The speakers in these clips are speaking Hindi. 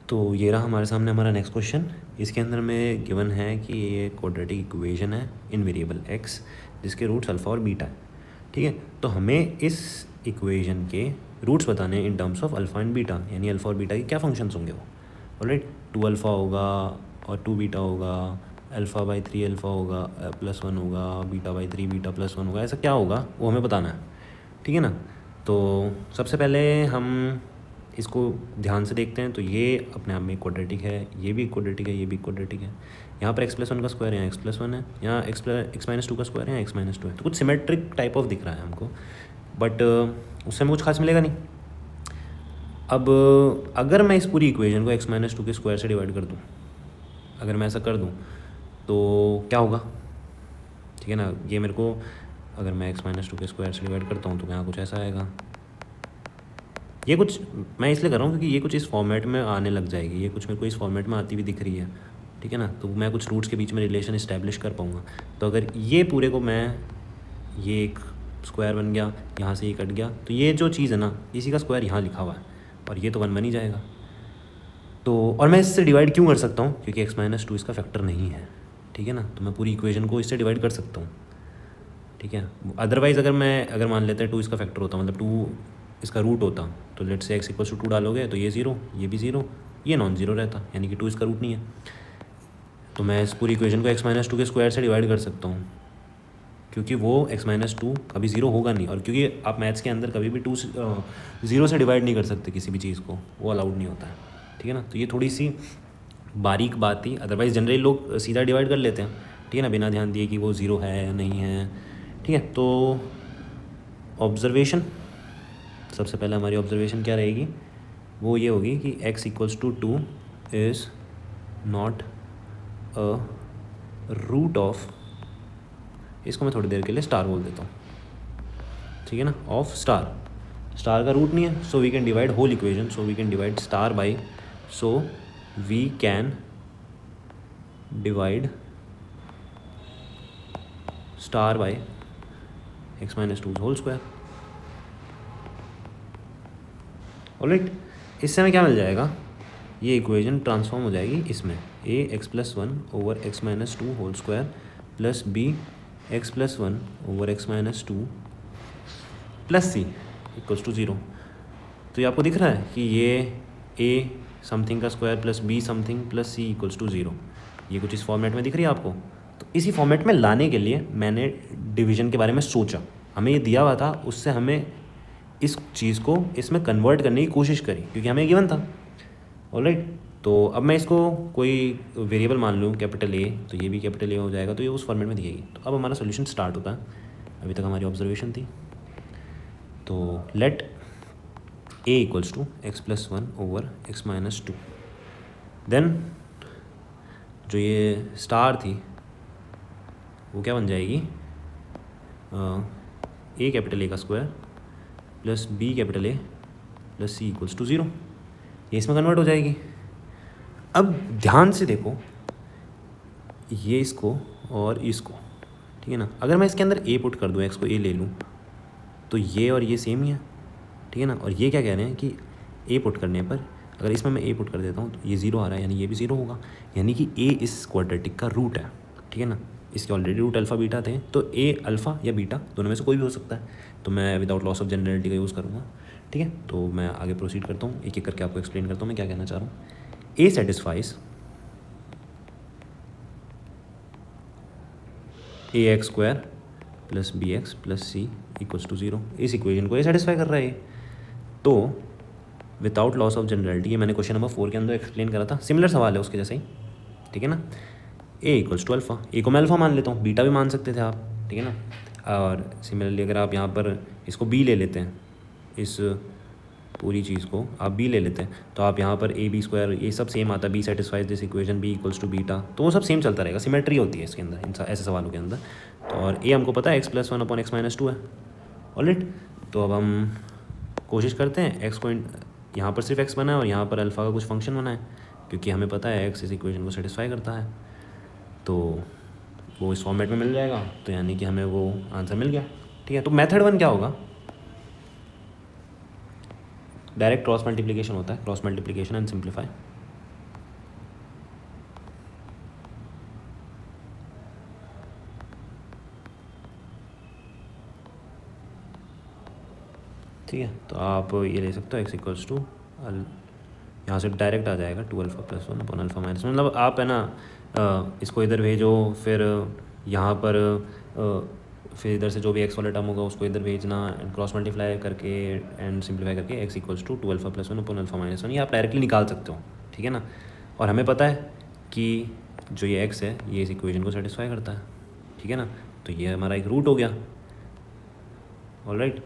तो ये रहा हमारे सामने हमारा नेक्स्ट क्वेश्चन। इसके अंदर में गिवन है कि ये क्वाड्रेटिक इक्वेशन है इन वेरिएबल एक्स जिसके रूट्स अल्फ़ा और बीटा है। ठीक है, तो हमें इस इक्वेशन के रूट्स बताने हैं in terms of alpha and beta, यानी अल्फ़ा और बीटा के क्या फंक्शंस होंगे वो। ऑलराइट, 2 अल्फ़ा होगा और 2 बीटा होगा, अल्फ़ा बाई 3 अल्फ़ा होगा +1 होगा, बीटा बाई 3 बीटा +1 होगा, ऐसा क्या होगा वो हमें बताना है। ठीक है ना। तो सबसे पहले हम इसको ध्यान से देखते हैं। तो ये अपने आप में क्वाड्रेटिक है, ये भी क्वाड्रेटिक है, ये भी क्वाड्रेटिक है। यहाँ पर x+1 का स्क्वायर, यहाँ x+1 है, यहाँ x-2 का स्क्वायर है, यहाँ x-2 है। तो कुछ सिमेट्रिक टाइप ऑफ दिख रहा है हमको, बट उससे हमें कुछ खास मिलेगा नहीं। अब अगर मैं इस पूरी इक्वेशन को x-2 के स्क्वायर से डिवाइड कर दूँ, अगर मैं ऐसा कर दूँ तो क्या होगा। ठीक है ना, ये मेरे को अगर मैं x-2 के स्क्वायर से डिवाइड करता हूँ तो यहाँ कुछ ऐसा आएगा। ये कुछ मैं इसलिए कर रहा हूँ क्योंकि ये कुछ इस फॉर्मेट में आने लग जाएगी, ये कुछ मेरे को इस फॉर्मेट में आती हुई दिख रही है। ठीक है ना, तो मैं कुछ रूट्स के बीच में रिलेशन इस्टेब्लिश कर पाऊँगा। तो अगर ये पूरे को मैं, ये एक स्क्वायर बन गया, यहाँ से ये कट गया, तो ये जो चीज़ है ना, इसी का स्क्वायर यहाँ लिखा हुआ है और ये तो 1 बन ही जाएगा। तो और मैं इससे डिवाइड क्यों कर सकता हूँ, क्योंकि x-2 इसका फैक्टर नहीं है। ठीक है ना, तो मैं पूरी इक्वेशन को इससे डिवाइड कर सकता हूँ। ठीक है, अदरवाइज़ अगर मान लेते हैं 2 इसका फैक्टर होता, मतलब 2 इसका रूट होता, तो लेट से x=2 डालोगे तो ये 0, ये भी 0, ये नॉन ज़ीरो रहता, यानी कि 2 इसका रूट नहीं है। तो मैं इस पूरी इक्वेशन को x-2 के स्क्वायर से डिवाइड कर सकता हूँ, क्योंकि वो x-2 कभी 0 होगा नहीं। और क्योंकि आप मैथ्स के अंदर कभी भी 0 से डिवाइड नहीं कर सकते किसी भी चीज़ को, वो अलाउड नहीं होता है। ठीक है ना, तो ये थोड़ी सी बारीक बात थी, अदरवाइज़ जनरली लोग सीधा डिवाइड कर लेते हैं। ठीक है ना, बिना ध्यान दिए कि वो 0 है या नहीं है। ठीक है, तो ऑब्जर्वेशन, सबसे पहले हमारी ऑब्जर्वेशन क्या रहेगी, वो ये होगी कि x=2 is not a root of, इसको मैं थोड़ी देर के लिए स्टार बोल देता हूँ। ठीक है ना, ऑफ स्टार का रूट नहीं है, so we can divide whole equation, so we can divide star by, so we can divide star by x-2 whole square. Alright, इससे हमें क्या मिल जाएगा, ये इक्वेशन ट्रांसफॉर्म हो जाएगी इसमें ax+1 / x-2 whole square plus bx+1 / x-2 plus c = 0। तो ये आपको दिख रहा है कि ये a समथिंग का square plus b something plus c = 0, ये कुछ इस फॉर्मेट में दिख रही है आपको। तो इसी फॉर्मेट में लाने के लिए मैंने डिवीज़न के बारे में सोचा, हमें ये दिया हुआ था, उससे हमें इस चीज़ को इसमें कन्वर्ट करने की कोशिश करी, क्योंकि हमें गिवन था। ऑलराइट, तो अब मैं इसको कोई वेरिएबल मान लूँ कैपिटल A, तो ये भी कैपिटल A हो जाएगा, तो ये उस फॉर्मेट में दिखेगी। तो अब हमारा सोल्यूशन स्टार्ट होता है। अभी तक हमारी ऑब्जर्वेशन थी, तो late a = x+1 / x-2, then जो ये स्टार थी वो क्या बन जाएगी, a कैपिटल A का square plus b capital A plus c = 0, ये इसमें कन्वर्ट हो जाएगी। अब ध्यान से देखो ये इसको और इसको, ठीक है ना, अगर मैं इसके अंदर a पुट कर दूँ, x को a ले लूँ, तो ये और ये सेम ही है। ठीक है ना, और ये क्या कह रहे हैं कि a पुट करने पर, अगर इसमें मैं a पुट कर देता हूँ तो ये 0 आ रहा है, यानी ये भी 0 होगा, यानी कि a इस क्वाड्रेटिक का रूट है। ठीक है ना, इसके ऑलरेडी रूट अल्फ़ा बीटा थे, तो a अल्फ़ा या बीटा दोनों में से कोई भी हो सकता है। तो मैं विदाउट लॉस ऑफ जनरलिटी का यूज़ करूँगा। ठीक है, तो मैं आगे प्रोसीड करता हूँ, एक एक करके आपको एक्सप्लेन करता हूँ मैं क्या कहना चाह रहा हूँ। a satisfies ax² plus bx plus c = 0, इस इक्वेशन को ये सेटिस्फाई कर रहा है। तो विदाउट लॉस ऑफ जनरलिटी, ये मैंने क्वेश्चन नंबर 4 के अंदर एक्सप्लेन करा था, सिमिलर सवाल है उसके जैसे ही। ठीक है ना, a = अल्फ़ा, a को मैं अल्फ़ा मान लेता हूँ, बीटा भी मान सकते थे आप। ठीक है ना, और सिमिलरली अगर आप यहाँ पर इसको b ले लेते हैं, इस पूरी चीज़ को आप b ले लेते हैं, तो आप यहाँ पर ab², ये सब सेम आता है, b satisfies this equation, b = beta, तो वो सब सेम चलता रहेगा, सिमेट्री होती है इसके अंदर, इन ऐसे सवालों के अंदर। तो और a हमको पता है x+1 / x-2 है। ऑलराइट, तो अब हम कोशिश करते हैं, x को यहाँ पर सिर्फ x बना है और यहाँ पर अल्फ़ा का कुछ फंक्शन बना है, क्योंकि हमें पता है x इस इक्वेशन को सेटिस्फाई करता है, तो वो इस फॉर्मेट में मिल जाएगा, तो यानी कि हमें वो आंसर मिल गया। ठीक है, तो मेथड 1 क्या होगा, डायरेक्ट क्रॉस मल्टीप्लिकेशन होता है, क्रॉस मल्टीप्लिकेशन एंड सिंप्लीफाई। ठीक है, तो आप ये ले सकते हो एक्स इक्वल्स टू यहाँ से डायरेक्ट आ जाएगा 2α+1 अपॉन अल्फ़ा माइनस, मतलब आप है ना इसको इधर भेजो, फिर यहाँ पर फिर इधर से जो भी एक्स वाला टर्म होगा उसको इधर भेजना एंड क्रॉस मल्टीप्लाई करके एंड सिंप्लीफाई करके x equals to 2α+1 upon alpha minus 1 ये आप डायरेक्टली निकाल सकते हो, ठीक है ना। और हमें पता है कि जो ये एक्स है ये इस इक्वेशन को सेटिस्फाई करता है, ठीक है ना, तो ये हमारा एक रूट हो गया। ऑलराइट,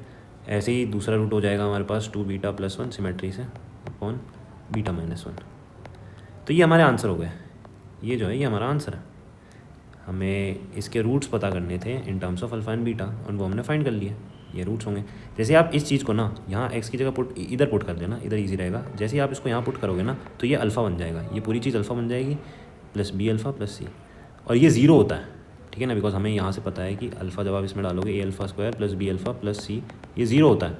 ऐसे ही दूसरा रूट हो जाएगा हमारे पास 2β+1 सिमेट्री से अपॉन β-1। तो ये हमारे आंसर हो गए, ये जो है ये हमारा आंसर है। हमें इसके रूट्स पता करने थे in terms of alpha and beta और वो हमने फाइंड कर लिए, ये रूट्स होंगे। जैसे आप इस चीज़ को ना यहाँ एक्स की जगह इधर पुट कर देना, इधर ईजी रहेगा। जैसे ही आप इसको यहाँ पुट करोगे ना तो ये अल्फ़ा बन जाएगा, ये पूरी चीज़ अल्फ़ा बन जाएगी प्लस बी अल्फ़ा प्लस सी, और ये ज़ीरो होता है, ठीक है ना, बिकॉज हमें यहाँ से पता है कि अल्फ़ा जब आप इसमें डालोगे a alpha square plus b alpha plus c ये ज़ीरो होता है।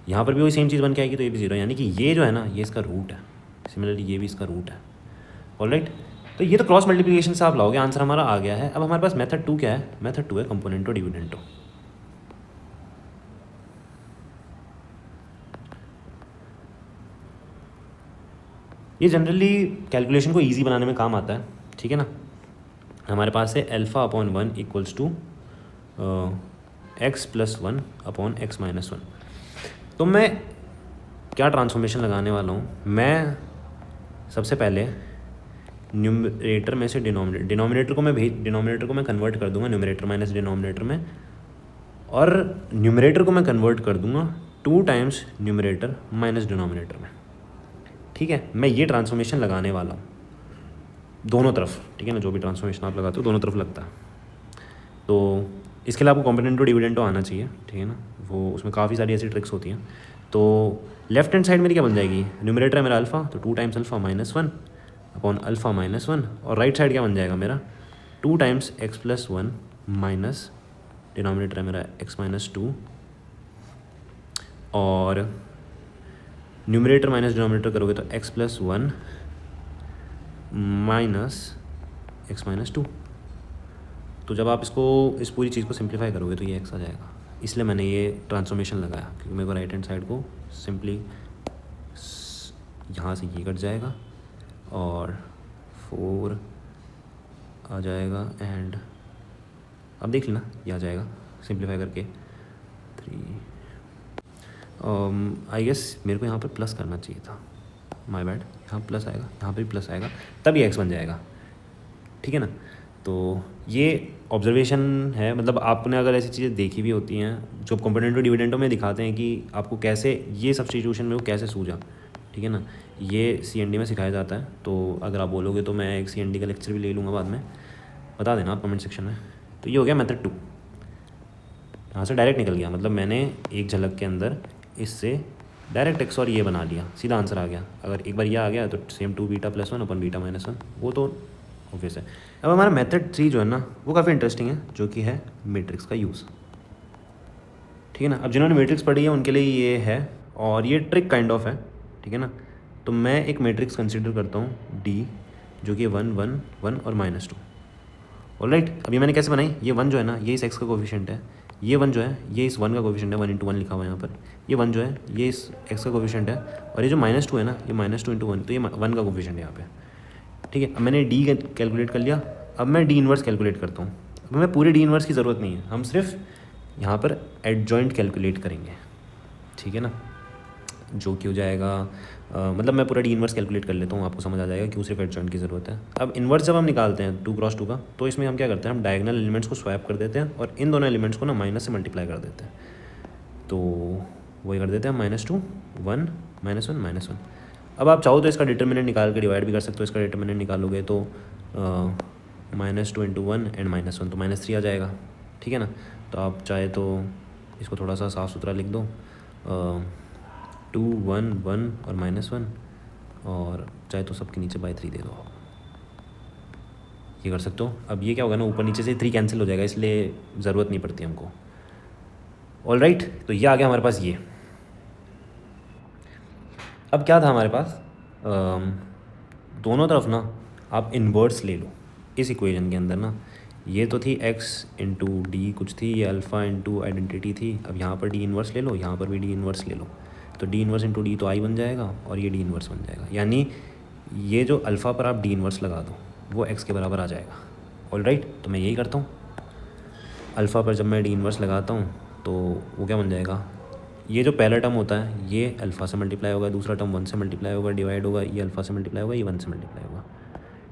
यहाँ पर भी वही सेम चीज़ बन के आएगी तो ये भी ज़ीरो, यानी कि ये जो है ना ये इसका रूट है, सिमिलरली ये भी इसका रूट है। ऑलराइट, तो ये तो क्रॉस मल्टीप्लिकेशन से आप लाओगे, आंसर हमारा आ गया है। अब हमारे पास मेथड 2 क्या है, मेथड 2 है कंपोनेंटो डिविडेंटो। ये जनरली कैलकुलेशन को इजी बनाने में काम आता है, ठीक है ना। हमारे पास है α/1 equals to x+1 upon x-1। तो मैं क्या ट्रांसफॉर्मेशन लगाने वाला हूँ, मैं सबसे पहले न्यूमरेटर में से डिनोमिनेटर को मैं कन्वर्ट कर दूंगा न्यूमरेटर माइनस डिनोमिनेटर में, और न्यूमरेटर को मैं कन्वर्ट कर दूंगा 2 टाइम्स न्यूमरेटर माइनस डिनोमिनेटर में, ठीक है। मैं ये ट्रांसफॉर्मेशन लगाने वाला हूँ दोनों तरफ, ठीक है ना, जो भी ट्रांसफॉर्मेशन आप लगाते हो दोनों तरफ लगता है। तो इसके लिए आपको कॉम्पोनेंटो डिविडेंटो आना चाहिए, ठीक है ना, वो उसमें काफ़ी सारी ऐसी ट्रिक्स होती हैं। तो लेफ्ट हैंड साइड मेरी क्या बन जाएगी, न्यूमरेटर है मेरा अल्फ़ा, तो 2 टाइम्स अल्फ़ा -1 अपॉन अल्फ़ा -1, और राइट साइड क्या बन जाएगा मेरा 2 टाइम्स x+1 माइनस डिनोमिनेटर है मेरा x-2, और न्यूमरेटर माइनस डिनोमिनेटर करोगे तो x+1 माइनस x-2। तो जब आप इस पूरी चीज़ को सिंप्लीफाई करोगे तो ये x आ जाएगा, इसलिए मैंने ये ट्रांसफॉर्मेशन लगाया, क्योंकि मेरे को राइट हैंड साइड को सिंपली यहाँ से ये कट जाएगा और 4 आ जाएगा, एंड अब देख लेना ये आ जाएगा सिंप्लीफाई करके 3। आई गेस मेरे को यहाँ पर प्लस करना चाहिए था, माय बैड, यहाँ प्लस आएगा, यहाँ पर भी प्लस आएगा, तब ये x बन जाएगा, ठीक है ना। तो ये ऑब्जर्वेशन है, मतलब आपने अगर ऐसी चीज़ें देखी भी होती हैं जो कंपोनेंटो डिविडेंटो में दिखाते हैं कि आपको कैसे ये सब्स्टिट्यूशन में वो कैसे सूझा, ठीक है ना, ये CND में सिखाया जाता है। तो अगर आप बोलोगे तो मैं एक CND का लेक्चर भी ले लूँगा बाद में, बता देना आप कमेंट सेक्शन में। तो ये हो गया मेथड 2, यहाँ से डायरेक्ट निकल गया, मतलब मैंने एक झलक के अंदर इससे डायरेक्ट x और ये बना लिया, सीधा आंसर आ गया। अगर एक बार ये आ गया तो सेम 2β+1 अपॉन β-1, वो तो ऑब्वियस है। अब हमारा मेथड 3 जो है ना वो काफ़ी इंटरेस्टिंग है, जो कि है मैट्रिक्स का यूज़, ठीक है ना। अब जिन्होंने मैट्रिक्स पढ़ी है उनके लिए ये है, और ये ट्रिक काइंड ऑफ है, ठीक है ना। तो मैं एक मैट्रिक्स कंसिडर करता हूँ D, जो कि 1 1 1 और -2। ऑलराइट, अभी मैंने कैसे बनाई, ये 1 जो है ना ये इस x का कोफिशिएंट है, ये 1 जो है ये इस 1 का कोफिशिएंट है, 1 × 1 लिखा हुआ है यहाँ पर, ये 1 जो है ये इस x का कोफिशिएंट है, और ये जो -2 है ना ये -2 × 1, तो ये 1 का कोफिशिएंट है यहाँ पे, ठीक है। अब मैंने D कैलकुलेट कर लिया, अब मैं D इन्वर्स कैलकुलेट करता हूँ। अब हमें पूरे D इन्वर्स की ज़रूरत नहीं है, हम सिर्फ यहाँ पर एडजॉइंट कैलकुलेट करेंगे, ठीक है ना, जो कि हो जाएगा मतलब मैं पूरा D इन्वर्स कैलकुलेट कर लेता हूँ, आपको समझ आ जाएगा क्यों सिर्फ एडजॉइंट की ज़रूरत है। अब इन्वर्स जब हम निकालते हैं 2 × 2 का, तो इसमें हम क्या करते हैं, हम डायगोनल एलिमेंट्स को स्वैप कर देते हैं और इन दोनों एलिमेंट्स को ना माइनस से मल्टीप्लाई कर देते हैं। तो वही कर देते हैं -2 1 -1 -1। अब आप चाहो तो इसका डिटर्मिनेंट निकाल के डिवाइड भी कर सकते हो, इसका डिटर्मिनेंट निकालोगे तो -2 × 1 एंड -1 तो -3 आ जाएगा, ठीक है ना। तो आप चाहे तो इसको थोड़ा सा साफ़ सुथरा लिख दो, 2 1 1 और -1, और चाहे तो सबके नीचे /3 दे दो, ये कर सकते हो। अब ये क्या होगा ना, ऊपर नीचे से 3 कैंसिल हो जाएगा, इसलिए ज़रूरत नहीं पड़ती हमको। ऑलराइट, तो ये आ गया हमारे पास ये। अब क्या था हमारे पास, दोनों तरफ ना आप इन्वर्स ले लो इस इक्वेशन के अंदर ना, ये तो थी एक्स इंटू डी कुछ थी, ये अल्फ़ा इंटू आइडेंटिटी थी। अब यहाँ पर डी इन्वर्स ले लो, यहाँ पर भी डी इन्वर्स ले लो, तो डी इन्वर्स इंटू डी तो आई बन जाएगा और ये डी इन्वर्स बन जाएगा। यानी ये जो अल्फ़ा पर आप डी इन्वर्स लगा दो वो एक्स के बराबर आ जाएगा। ऑलराइट, तो मैं यही करता हूँ। अल्फ़ा पर जब मैं डी इन्वर्स लगाता हूँ तो वो क्या बन जाएगा, ये जो पहला टर्म होता है ये अल्फ़ा से मल्टीप्लाई होगा, दूसरा टर्म 1 से मल्टीप्लाई होगा, डिवाइड होगा, ये अल्फ़ा से मल्टीप्लाई होगा, ये 1 से मल्टीप्लाई होगा।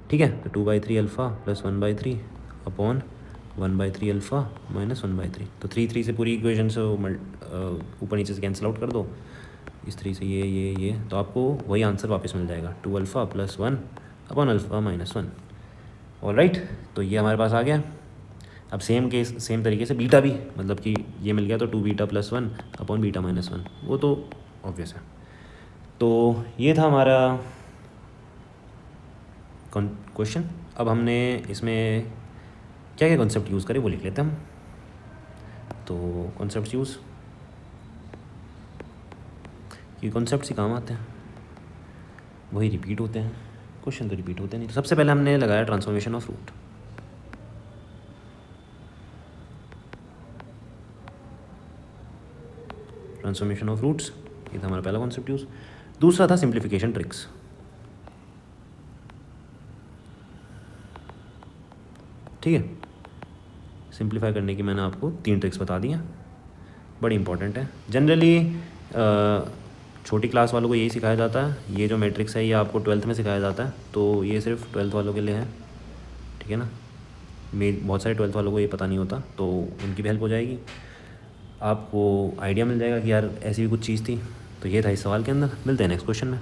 ठीक है, तो 2/3 alpha plus 1/3 upon 1/3 alpha minus 1/3। तो 3 से पूरी इक्वेशन से ऊपर नीचे से कैंसिल आउट कर दो, इस 3 से ये तो आपको वही आंसर वापस मिल जाएगा, 2 alpha plus 1 upon alpha minus 1। Alright, तो ये हमारे पास आ गया। अब सेम तरीके से बीटा भी, मतलब कि ये मिल गया तो 2 beta plus 1 upon beta minus 1, वो तो ऑब्वियस है। तो ये था हमारा क्वेश्चन। अब हमने इसमें क्या क्या कॉन्सेप्ट यूज़ करे वो लिख लेते हैं हम। तो कॉन्सेप्ट यूज़, ये कॉन्सेप्ट ही काम आते हैं, वही रिपीट होते हैं, क्वेश्चन तो रिपीट होते नहीं। तो सबसे पहले हमने लगाया transformation of root. Transformation of roots, ये था हमारा पहला कॉन्सेप्ट यूज़। दूसरा था सिंप्लीफिकेशन ट्रिक्स। ठीक है, सिंप्लीफाई करने की मैंने आपको 3 ट्रिक्स बता दी हैं, बड़ी इंपॉर्टेंट है। जनरली छोटी क्लास वालों को यही सिखाया जाता है। ये जो मैट्रिक्स है ये आपको 12th में सिखाया जाता है, तो ये सिर्फ 12th वालों के लिए है। ठीक है ना, बहुत सारे 12th वालों को ये पता नहीं होता, तो उनकी भी हेल्प हो जाएगी, आपको आइडिया मिल जाएगा कि यार ऐसी भी कुछ चीज़ थी। तो ये था इस सवाल के अंदर। मिलते हैं नेक्स्ट क्वेश्चन में।